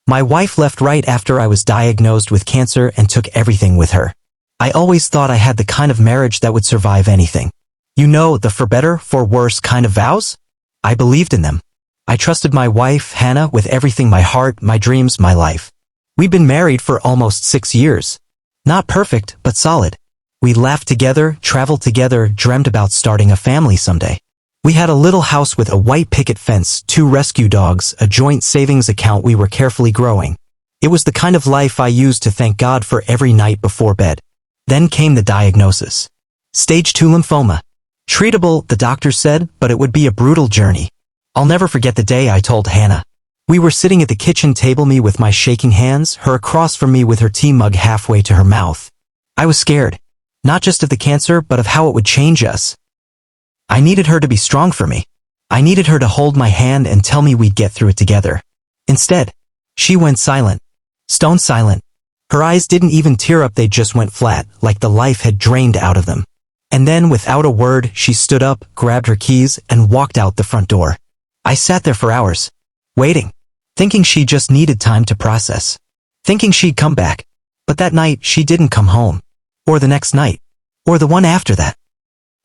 My wife left right after I was diagnosed with cancer and took everything with her. I always thought I had the kind of marriage that would survive anything. You know, the for better, for worse kind of vows? I believed in them. I trusted my wife, Hannah, with everything, my heart, my dreams, my life. We'd been married for almost 6 years. Not perfect, but solid. We laughed together, traveled together, dreamt about starting a family someday. We had a little house with a white picket fence, 2 rescue dogs, a joint savings account we were carefully growing. It was the kind of life I used to thank God for every night before bed. Then came the diagnosis. Stage 2 lymphoma. Treatable, the doctor said, but it would be a brutal journey. I'll never forget the day I told Hannah. We were sitting at the kitchen table, me with my shaking hands, her across from me with her tea mug halfway to her mouth. I was scared. Not just of the cancer, but of how it would change us. I needed her to be strong for me. I needed her to hold my hand and tell me we'd get through it together. Instead, she went silent. Stone silent. Her eyes didn't even tear up, they just went flat, like the life had drained out of them. And then, without a word, she stood up, grabbed her keys, and walked out the front door. I sat there for hours, waiting, thinking she just needed time to process, thinking she'd come back. But that night, she didn't come home. Or the next night. Or the one after that.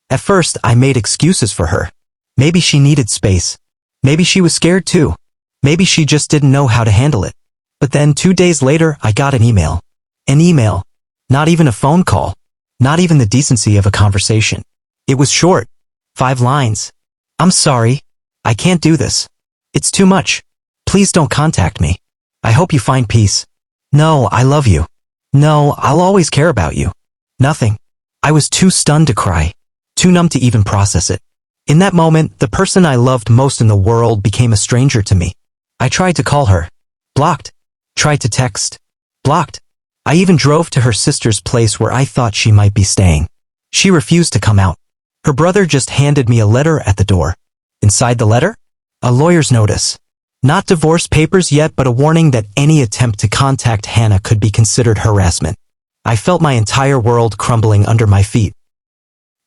At first, I made excuses for her. Maybe she needed space. Maybe she was scared too. Maybe she just didn't know how to handle it. But then 2 days later, I got an email. An email. Not even a phone call. Not even the decency of a conversation. It was short. 5 lines. I'm sorry. I can't do this. It's too much. Please don't contact me. I hope you find peace. No, I love you. No, I'll always care about you. Nothing. I was too stunned to cry. Too numb to even process it. In that moment, the person I loved most in the world became a stranger to me. I tried to call her. Blocked. Tried to text. Blocked. I even drove to her sister's place where I thought she might be staying. She refused to come out. Her brother just handed me a letter at the door. Inside the letter? A lawyer's notice. Not divorce papers yet, but a warning that any attempt to contact Hannah could be considered harassment. I felt my entire world crumbling under my feet.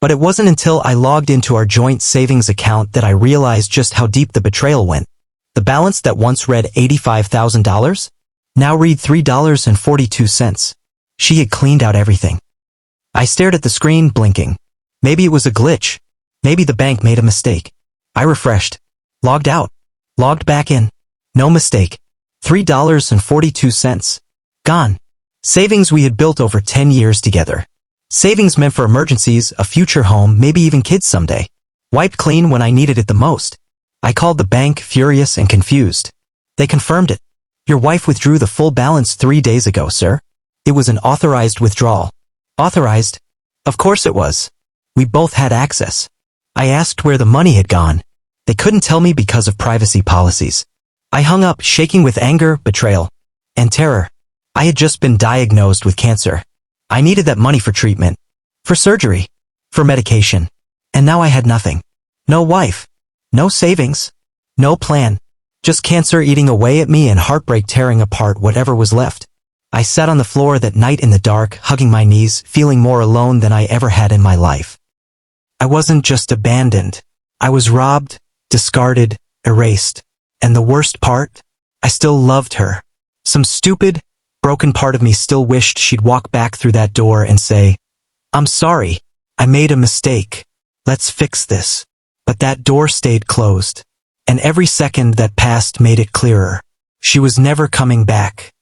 But it wasn't until I logged into our joint savings account that I realized just how deep the betrayal went. The balance that once read $85,000 now read $3.42. She had cleaned out everything. I stared at the screen, blinking. Maybe it was a glitch. Maybe the bank made a mistake. I refreshed. Logged out. Logged back in. No mistake. $3.42. Gone. Savings we had built over 10 years together. Savings meant for emergencies, a future home, maybe even kids someday. Wiped clean when I needed it the most. I called the bank, furious and confused. They confirmed it. Your wife withdrew the full balance 3 days ago, sir. It was an authorized withdrawal. Authorized? Of course it was. We both had access. I asked where the money had gone. They couldn't tell me because of privacy policies. I hung up, shaking with anger, betrayal, and terror. I had just been diagnosed with cancer. I needed that money for treatment, for surgery, for medication. And now I had nothing. No wife. No savings. No plan. Just cancer eating away at me and heartbreak tearing apart whatever was left. I sat on the floor that night in the dark, hugging my knees, feeling more alone than I ever had in my life. I wasn't just abandoned. I was robbed, discarded, erased. And the worst part? I still loved her. Some stupid, broken part of me still wished she'd walk back through that door and say, "I'm sorry. I made a mistake. Let's fix this." But that door stayed closed. And every second that passed made it clearer. She was never coming back.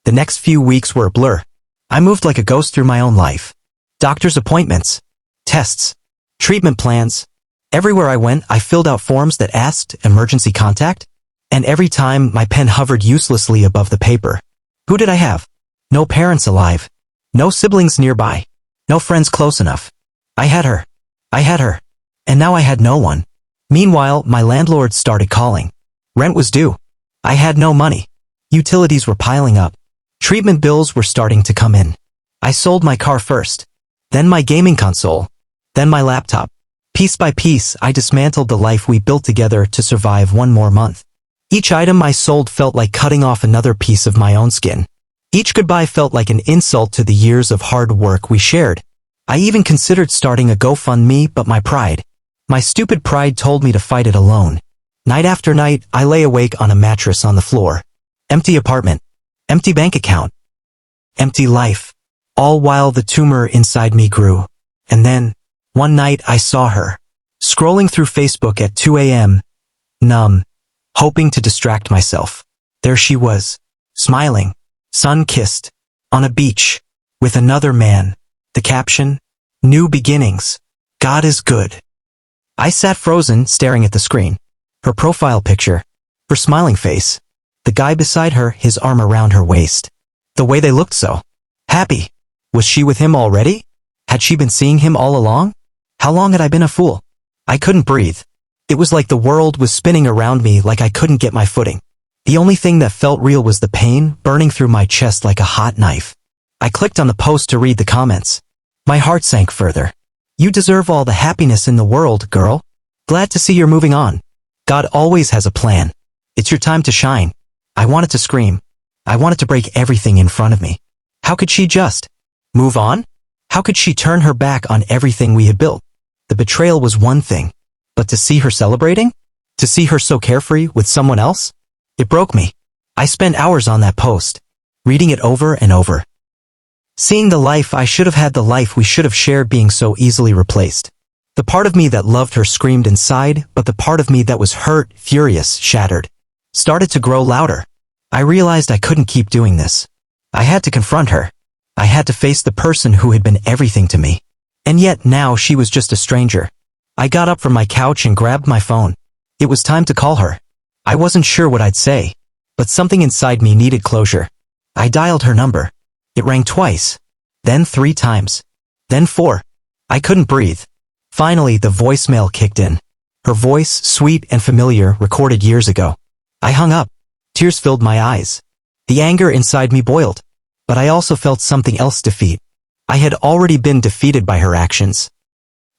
The next few weeks were a blur. I moved like a ghost through my own life. Doctor's appointments, tests, treatment plans. Everywhere I went, I filled out forms that asked emergency contact. And every time, my pen hovered uselessly above the paper. Who did I have? No parents alive. No siblings nearby. No friends close enough. I had her. I had her. And now I had no one. Meanwhile, my landlord started calling. Rent was due. I had no money. Utilities were piling up. Treatment bills were starting to come in. I sold my car first. Then my gaming console. Then my laptop. Piece by piece, I dismantled the life we built together to survive one more month. Each item I sold felt like cutting off another piece of my own skin. Each goodbye felt like an insult to the years of hard work we shared. I even considered starting a GoFundMe, but my stupid pride told me to fight it alone. Night after night, I lay awake on a mattress on the floor. Empty apartment. Empty bank account. Empty life. All while the tumor inside me grew. And then, one night I saw her, scrolling through Facebook at 2 a.m., numb, hoping to distract myself. There she was, smiling, sun-kissed, on a beach, with another man. The caption, "New beginnings. God is good." I sat frozen, staring at the screen. Her profile picture, her smiling face, the guy beside her, his arm around her waist. The way they looked so happy. Was she with him already? Had she been seeing him all along? How long had I been a fool? I couldn't breathe. It was like the world was spinning around me, like I couldn't get my footing. The only thing that felt real was the pain burning through my chest like a hot knife. I clicked on the post to read the comments. My heart sank further. "You deserve all the happiness in the world, girl. Glad to see you're moving on. God always has a plan. It's your time to shine." I wanted to scream. I wanted to break everything in front of me. How could she just move on? How could she turn her back on everything we had built? The betrayal was one thing, but to see her celebrating? To see her so carefree with someone else? It broke me. I spent hours on that post, reading it over and over. Seeing the life I should have had, the life we should have shared, being so easily replaced. The part of me that loved her screamed inside, but the part of me that was hurt, furious, shattered, started to grow louder. I realized I couldn't keep doing this. I had to confront her. I had to face the person who had been everything to me. And yet now she was just a stranger. I got up from my couch and grabbed my phone. It was time to call her. I wasn't sure what I'd say, but something inside me needed closure. I dialed her number. It rang twice, then 3 times, then 4. I couldn't breathe. Finally, the voicemail kicked in. Her voice, sweet and familiar, recorded years ago. I hung up. Tears filled my eyes. The anger inside me boiled. But I also felt something else: defeat. I had already been defeated by her actions.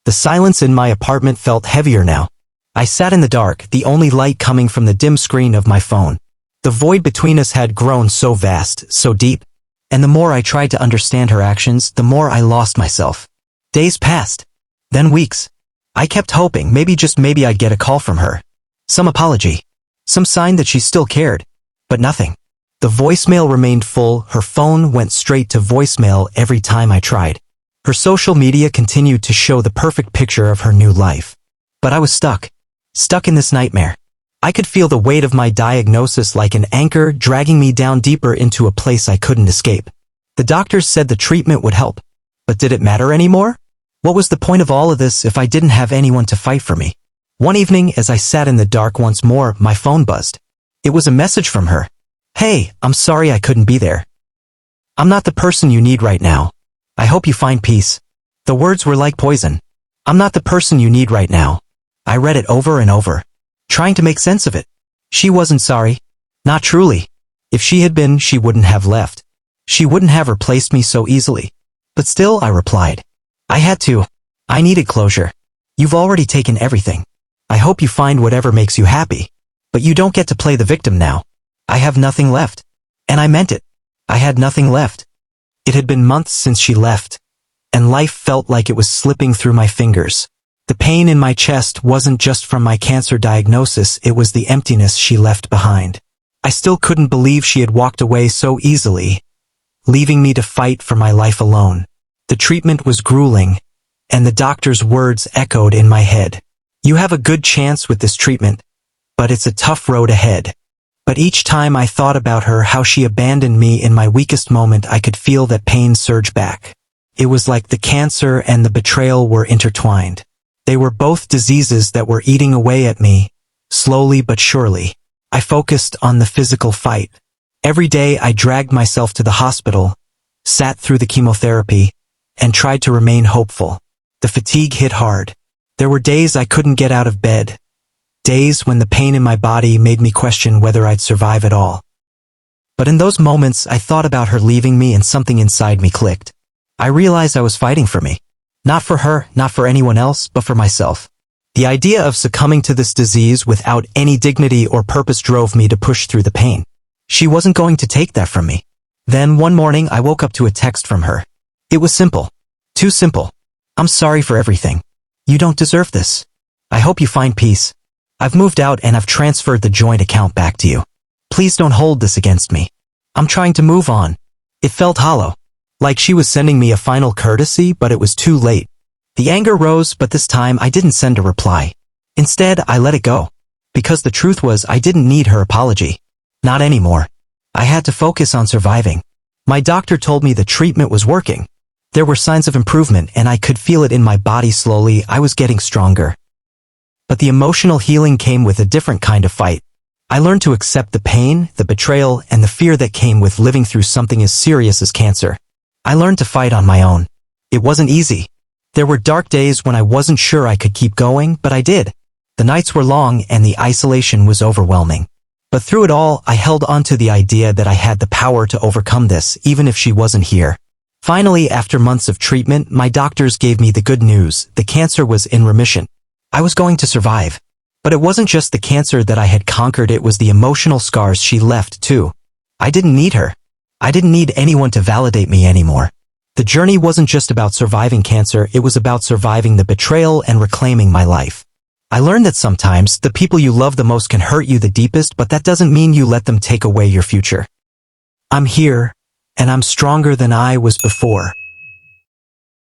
The silence in my apartment felt heavier now. I sat in the dark, the only light coming from the dim screen of my phone. The void between us had grown so vast, so deep. And the more I tried to understand her actions, the more I lost myself. Days passed. Then weeks. I kept hoping, maybe, just maybe, I'd get a call from her. Some apology. Some sign that she still cared. But nothing. The voicemail remained full. Her phone went straight to voicemail every time I tried. Her social media continued to show the perfect picture of her new life. But I was stuck. Stuck in this nightmare. I could feel the weight of my diagnosis like an anchor dragging me down deeper into a place I couldn't escape. The doctors said the treatment would help. But did it matter anymore? What was the point of all of this if I didn't have anyone to fight for me? One evening, as I sat in the dark once more, my phone buzzed. It was a message from her. "Hey, I'm sorry I couldn't be there. I'm not the person you need right now. I hope you find peace." The words were like poison. I'm not the person you need right now. I read it over and over, trying to make sense of it. She wasn't sorry. Not truly. If she had been, she wouldn't have left. She wouldn't have replaced me so easily. But still, I replied. I had to. I needed closure. "You've already taken everything. I hope you find whatever makes you happy. But you don't get to play the victim now. I have nothing left." And I meant it. I had nothing left. It had been months since she left, and life felt like it was slipping through my fingers. The pain in my chest wasn't just from my cancer diagnosis, it was the emptiness she left behind. I still couldn't believe she had walked away so easily, leaving me to fight for my life alone. The treatment was grueling, and the doctor's words echoed in my head. "You have a good chance with this treatment, but it's a tough road ahead." But each time I thought about her, how she abandoned me in my weakest moment, I could feel that pain surge back. It was like the cancer and the betrayal were intertwined. They were both diseases that were eating away at me, slowly but surely. I focused on the physical fight. Every day I dragged myself to the hospital, sat through the chemotherapy, and tried to remain hopeful. The fatigue hit hard. There were days I couldn't get out of bed. Days when the pain in my body made me question whether I'd survive at all. But in those moments, I thought about her leaving me, and something inside me clicked. I realized I was fighting for me. Not for her, not for anyone else, but for myself. The idea of succumbing to this disease without any dignity or purpose drove me to push through the pain. She wasn't going to take that from me. Then one morning I woke up to a text from her. It was simple. Too simple. "I'm sorry for everything. You don't deserve this. I hope you find peace. I've moved out and I've transferred the joint account back to you. Please don't hold this against me. I'm trying to move on. It felt hollow. Like she was sending me a final courtesy, but it was too late. The anger rose, but this time I didn't send a reply. Instead, I let it go. Because the truth was I didn't need her apology. Not anymore. I had to focus on surviving. My doctor told me the treatment was working. There were signs of improvement and I could feel it in my body slowly. I was getting stronger. But the emotional healing came with a different kind of fight. I learned to accept the pain, the betrayal, and the fear that came with living through something as serious as cancer. I learned to fight on my own. It wasn't easy. There were dark days when I wasn't sure I could keep going, but I did. The nights were long and the isolation was overwhelming. But through it all, I held on to the idea that I had the power to overcome this, even if she wasn't here. Finally, after months of treatment, my doctors gave me the good news. The cancer was in remission. I was going to survive. But it wasn't just the cancer that I had conquered, it was the emotional scars she left too. I didn't need her. I didn't need anyone to validate me anymore. The journey wasn't just about surviving cancer, it was about surviving the betrayal and reclaiming my life. I learned that sometimes the people you love the most can hurt you the deepest, but that doesn't mean you let them take away your future. I'm here, and I'm stronger than I was before.